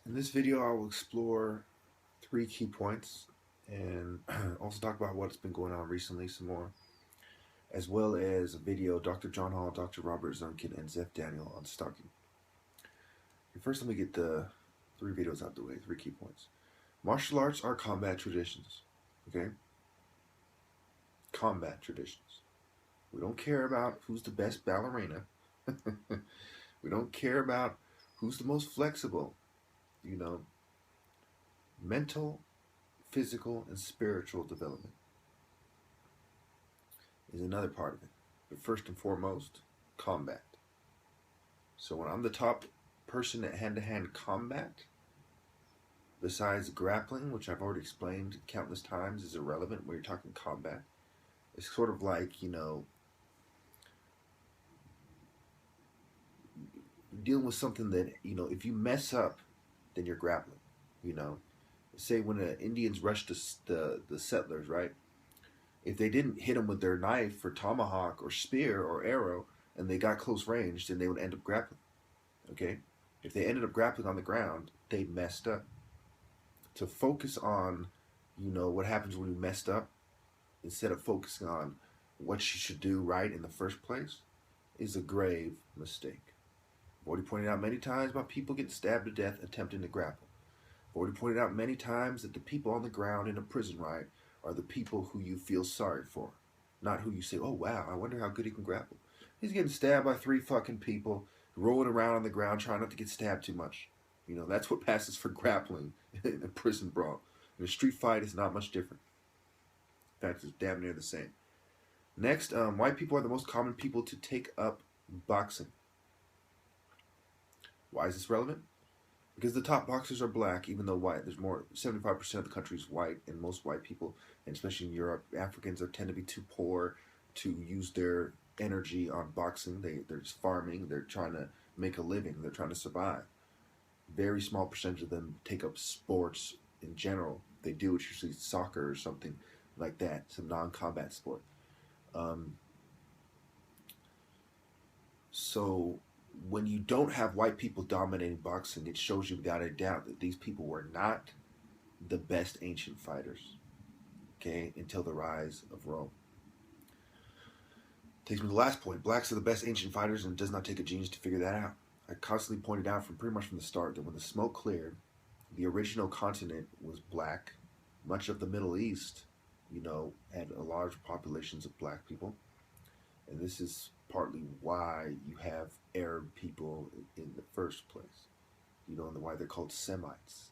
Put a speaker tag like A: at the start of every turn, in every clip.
A: In this video, I will explore three key points and also talk about what's been going on recently some more, as well as a video Dr. John Hall, Dr. Robert Zunkin, and Zeph Daniel on stalking. First, let me get the three videos out the way, three key points. Martial arts are combat traditions, okay? Combat traditions. We don't care about who's the best ballerina. We don't care about who's the most flexible, you know, mental, physical, and spiritual development is another part of it. But first and foremost, combat. So when I'm the top person at hand-to-hand combat, besides grappling, which I've already explained countless times is irrelevant when you're talking combat, it's sort of like, dealing with something that, if you mess up, then you're grappling, you know. Say when the Indians rushed the settlers, right? If they didn't hit them with their knife or tomahawk or spear or arrow and they got close range, then they would end up grappling. Okay? If they ended up grappling on the ground, they messed up. To focus on, what happens when you messed up, instead of focusing on what you should do right in the first place, is a grave mistake. I've already pointed out many times about people getting stabbed to death attempting to grapple. I've already pointed out many times that the people on the ground in a prison riot are the people who you feel sorry for, not who you say, oh wow, I wonder how good he can grapple. He's getting stabbed by three fucking people, rolling around on the ground trying not to get stabbed too much. That's what passes for grappling in a prison brawl. In a street fight, it's not much different. In fact, it's damn near the same. Next, white people are the most common people to take up boxing. Why is this relevant? Because the top boxers are black, even though white. There's more, 75% of the country is white, and most white people, and especially in Europe, Africans tend to be too poor to use their energy on boxing. They're just farming. They're trying to make a living. They're trying to survive. Very small percentage of them take up sports in general. They do, it's usually soccer or something like that, some non-combat sport. So when you don't have white people dominating boxing, it shows you without a doubt that these people were not the best ancient fighters, okay, until the rise of Rome. Takes me to the last point. Blacks are the best ancient fighters, and it does not take a genius to figure that out. I constantly pointed out from pretty much from the start that when the smoke cleared, the original continent was black. Much of the Middle East, had a large populations of black people. And this is partly why you have Arab people in the first place, and why they're called Semites.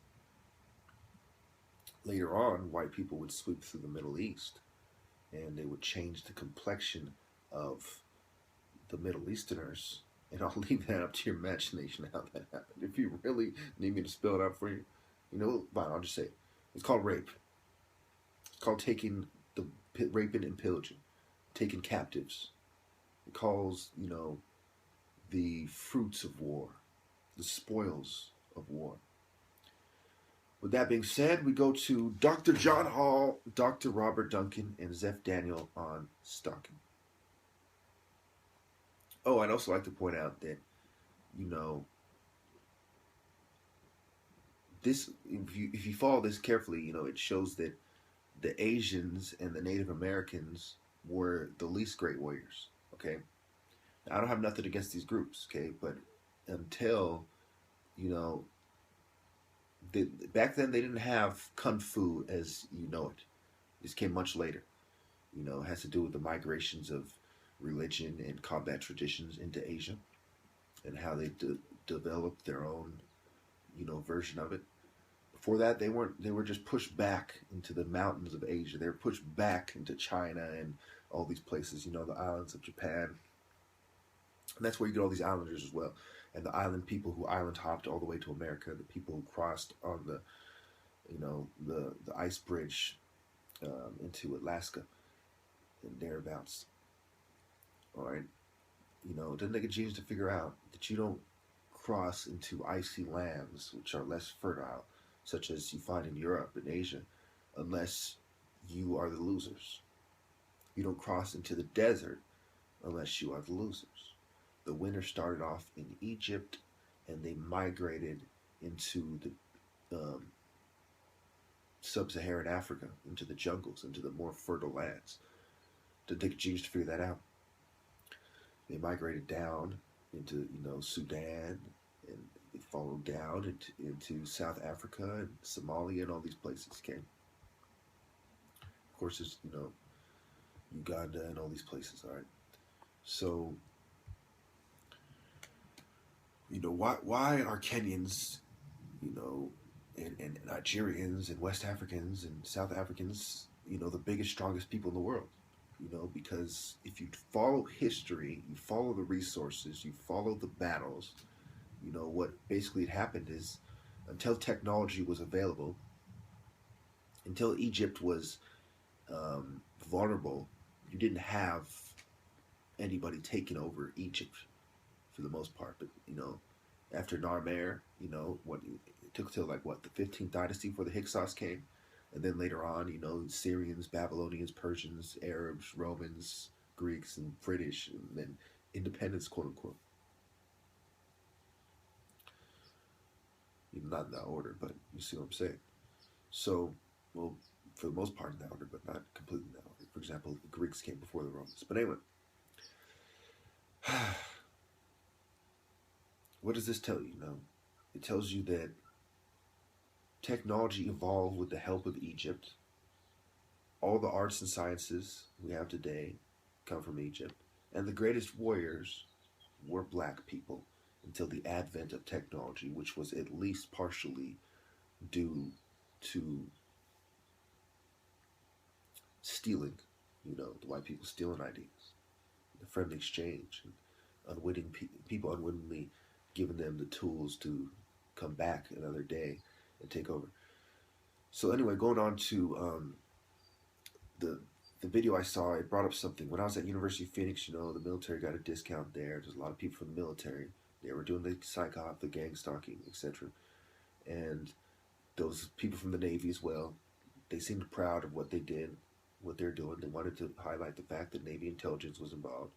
A: Later on, white people would sweep through the Middle East and they would change the complexion of the Middle Easterners. And I'll leave that up to your imagination how that happened. If you really need me to spell it out for you, fine, I'll just say it. It's called rape. It's called raping and pillaging, taking captives. It calls, the fruits of war, the spoils of war. With that being said, we go to Dr. John Hall, Dr. Robert Duncan, and Zeph Daniel on stalking. Oh, I'd also like to point out that, this if you follow this carefully, it shows that the Asians and the Native Americans were the least great warriors. Okay, now, I don't have nothing against these groups. Okay, but until back then they didn't have kung fu as you know it. This came much later. It has to do with the migrations of religion and combat traditions into Asia and how they developed their own, version of it. Before that, they weren't. They were just pushed back into the mountains of Asia. They were pushed back into China and all these places. The islands of Japan. And that's where you get all these islanders as well, and the island people who island hopped all the way to America. The people who crossed on the ice bridge into Alaska and thereabouts. All right, it doesn't take a genius to figure out that you don't cross into icy lands which are less fertile, such as you find in Europe and Asia, unless you are the losers. You don't cross into the desert unless you are the losers. The winners started off in Egypt and they migrated into the sub-Saharan Africa, into the jungles, into the more fertile lands. Did take genius to figure that out. They migrated down into Sudan, and they followed down into South Africa and Somalia, and all these places came. Of course, there's Uganda and all these places. All right, so why are Kenyans, and Nigerians and West Africans and South Africans, the biggest, strongest people in the world? Because if you follow history, you follow the resources, you follow the battles, what basically had happened is until technology was available, until Egypt was vulnerable, you didn't have anybody taking over Egypt for the most part. But after Narmer, what it took till like what the 15th dynasty before the Hyksos came, and then later on, Syrians, Babylonians, Persians, Arabs, Romans, Greeks, and British, and then independence, quote unquote. Not in that order, but you see what I'm saying. So, well, for the most part in that order, but not completely in that order. For example, the Greeks came before the Romans. But anyway, what does this tell you? It tells you that technology evolved with the help of Egypt. All the arts and sciences we have today come from Egypt. And the greatest warriors were black people until the advent of technology, which was at least partially due to stealing, the white people stealing ideas, the friendly exchange, and people unwittingly giving them the tools to come back another day and take over. So anyway, going on to the video I saw, it brought up something. When I was at University of Phoenix, the military got a discount there. There's a lot of people from the military. They were doing the psyop, the gangstalking, etc. And those people from the Navy as well, they seemed proud of what they did, what they're doing. They wanted to highlight the fact that Navy intelligence was involved.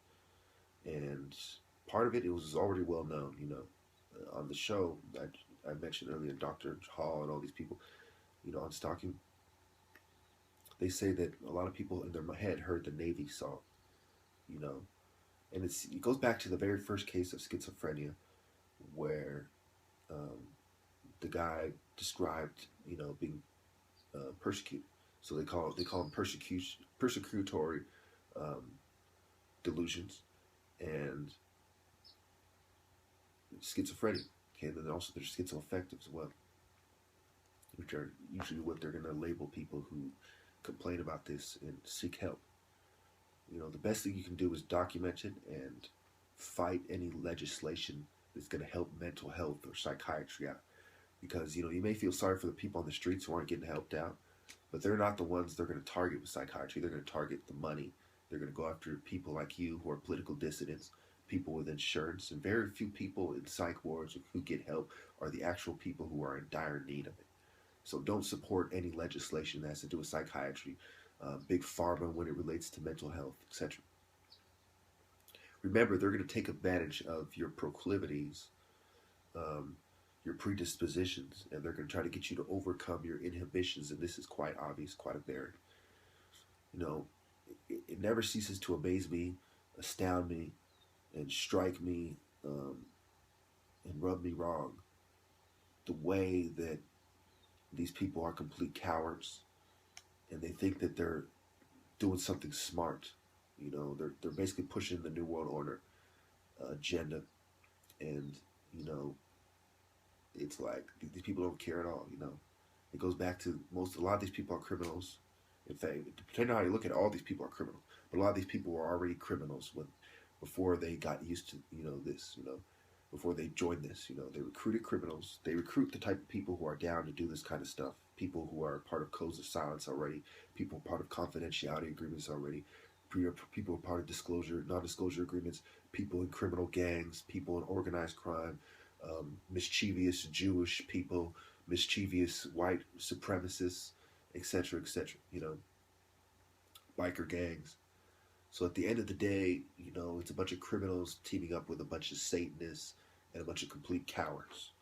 A: And part of it was already well known, on the show I mentioned earlier, Dr. Hall and all these people, on stalking. They say that a lot of people in their head heard the Navy song, and it goes back to the very first case of schizophrenia, where the guy described, being persecuted. So they call them persecutory delusions and schizophrenia. Okay, and then also there's schizoaffective as well, which are usually what they're going to label people who complain about this and seek help. The best thing you can do is document it and fight any legislation that's going to help mental health or psychiatry out. Because, you may feel sorry for the people on the streets who aren't getting helped out, but they're not the ones they're going to target with psychiatry. They're going to target the money. They're going to go after people like you who are political dissidents, people with insurance, and very few people in psych wards who get help are the actual people who are in dire need of it. So don't support any legislation that has to do with psychiatry, big pharma when it relates to mental health, etc. Remember, they're going to take advantage of your proclivities, your predispositions, and they're going to try to get you to overcome your inhibitions, and this is quite obvious, quite apparent. It never ceases to amaze me, astound me, and strike me, and rub me wrong, the way that these people are complete cowards, and they think that they're doing something smart. They're basically pushing the New World Order agenda, and it's like these people don't care at all. It goes back to a lot of these people are criminals. In fact, depending on how you look at it, all these people are criminals, but a lot of these people were already criminals before they got used to this. Before they joined this, they recruited criminals. They recruit the type of people who are down to do this kind of stuff. People who are part of codes of silence already. People part of confidentiality agreements already. People are part of non-disclosure agreements. People in criminal gangs. People in organized crime. Mischievous Jewish people. Mischievous white supremacists, etc., etc. Biker gangs. So at the end of the day, it's a bunch of criminals teaming up with a bunch of Satanists and a bunch of complete cowards.